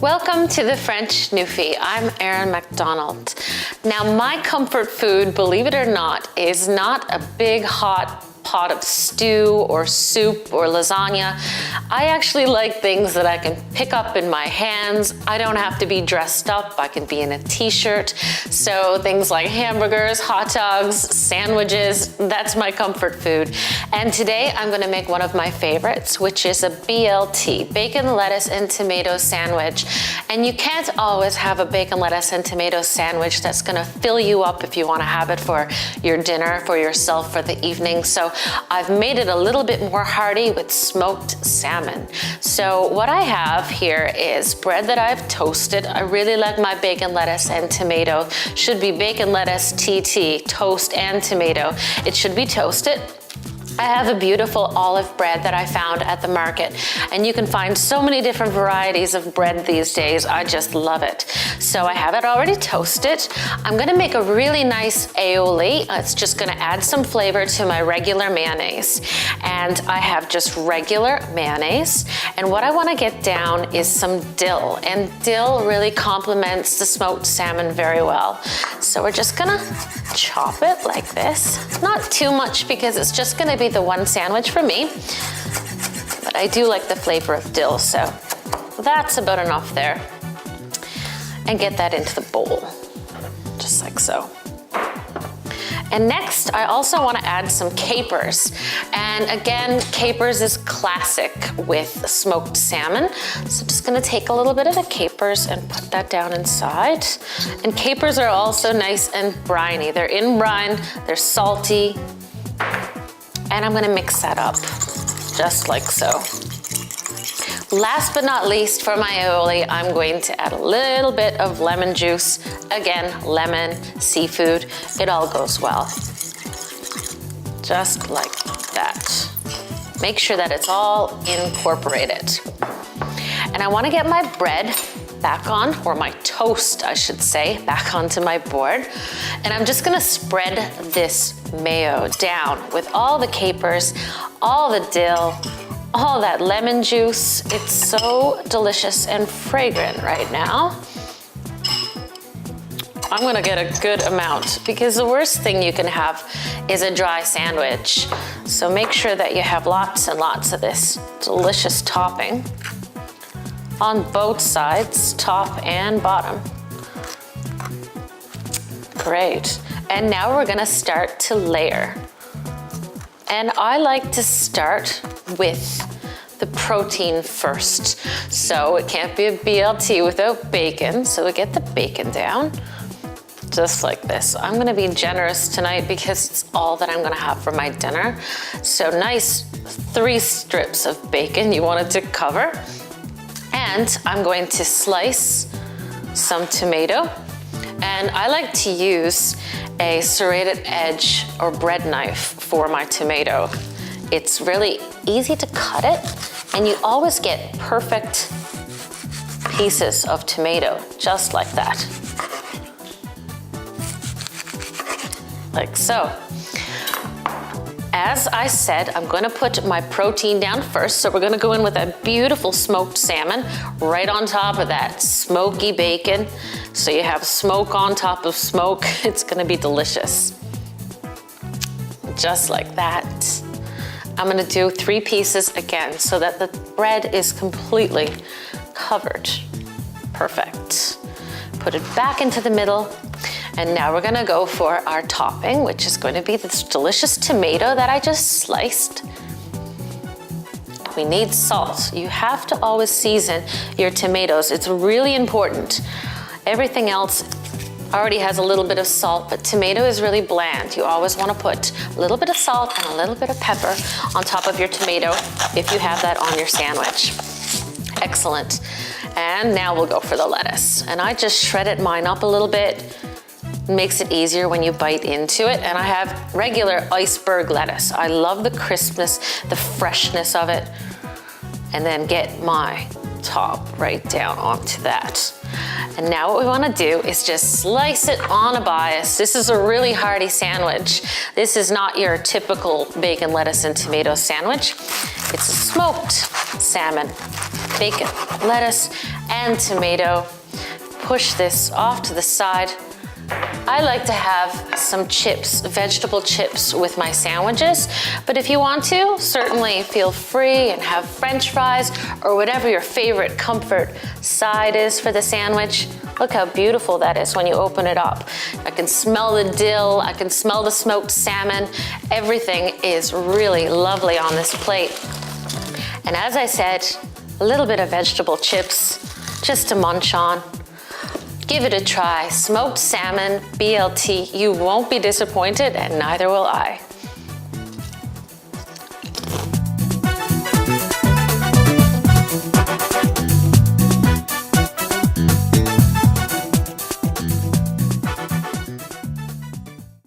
Welcome to the French Newfie. I'm Erin MacDonald. Now, my comfort food, believe it or not, is not a big hot pot of stew or soup or lasagna. I actually like things that I can pick up in my hands. I don't have to be dressed up. I can be in a t-shirt. So things like hamburgers, hot dogs, sandwiches, that's my comfort food. And today I'm gonna make one of my favorites, which is a BLT, bacon, lettuce, and tomato sandwich. And you can't always have a bacon, lettuce, and tomato sandwich that's gonna fill you up if you wanna have it for your dinner, for yourself, for the evening. So I've made it a little bit more hearty with smoked salmon. So what I have here is bread that I've toasted. I really like my bacon, lettuce, and tomato. Should be bacon, lettuce, TT, toast, and tomato. It should be toasted. I have a beautiful olive bread that I found at the market, and you can find so many different varieties of bread these days. I just love it. So I have it already toasted. I'm gonna make a really nice aioli. It's just gonna add some flavor to my regular mayonnaise. And I have just regular mayonnaise. And what I wanna get down is some dill. And dill really complements the smoked salmon very well. So we're just gonna chop it like this. Not too much because it's just gonna be the one sandwich for me, but I do like the flavor of dill, so that's about enough there. And get that into the bowl, just like so. And next, I also want to add some capers. And again, capers is classic with smoked salmon. So just gonna take a little bit of the capers and put that down inside. And capers are also nice and briny. They're in brine, they're salty. And I'm gonna mix that up, just like so. Last but not least, for my aioli, I'm going to add a little bit of lemon juice. Again, lemon, seafood, it all goes well. Just like that. Make sure that it's all incorporated. And I wanna get my bread back on, or my toast, I should say, back onto my board. And I'm just gonna spread this mayo down with all the capers, all the dill, all that lemon juice. It's so delicious and fragrant right now. I'm gonna get a good amount because the worst thing you can have is a dry sandwich. So make sure that you have lots and lots of this delicious topping on both sides, top and bottom. Great. And now we're gonna start to layer. And I like to start with the protein first. So it can't be a BLT without bacon. So we get the bacon down, just like this. I'm gonna be generous tonight because it's all that I'm gonna have for my dinner. So nice 3 strips of bacon you want it to cover. And I'm going to slice some tomato. And I like to use a serrated edge or bread knife for my tomato. It's really easy to cut it, and you always get perfect pieces of tomato, just like that. Like so. As I said, I'm gonna put my protein down first, so we're gonna go in with a beautiful smoked salmon right on top of that smoky bacon. So you have smoke on top of smoke. It's gonna be delicious. Just like that. I'm gonna do 3 pieces again so that the bread is completely covered. Perfect. Put it back into the middle. And now we're gonna go for our topping, which is going to be this delicious tomato that I just sliced. We need salt. You have to always season your tomatoes. It's really important. Everything else already has a little bit of salt, but tomato is really bland. You always wanna put a little bit of salt and a little bit of pepper on top of your tomato if you have that on your sandwich. Excellent. And now we'll go for the lettuce. And I just shredded mine up a little bit. Makes it easier when you bite into it. And I have regular iceberg lettuce. I love the crispness, the freshness of it. And then get my top right down onto that. And now what we wanna do is just slice it on a bias. This is a really hearty sandwich. This is not your typical bacon, lettuce, and tomato sandwich. It's a smoked salmon, bacon, lettuce, and tomato. Push this off to the side. I like to have some chips, vegetable chips with my sandwiches, but if you want to, certainly feel free and have French fries or whatever your favorite comfort side is for the sandwich. Look how beautiful that is when you open it up. I can smell the dill, I can smell the smoked salmon. Everything is really lovely on this plate. And as I said, a little bit of vegetable chips just to munch on. Give it a try. Smoked salmon, BLT. You won't be disappointed, and neither will I.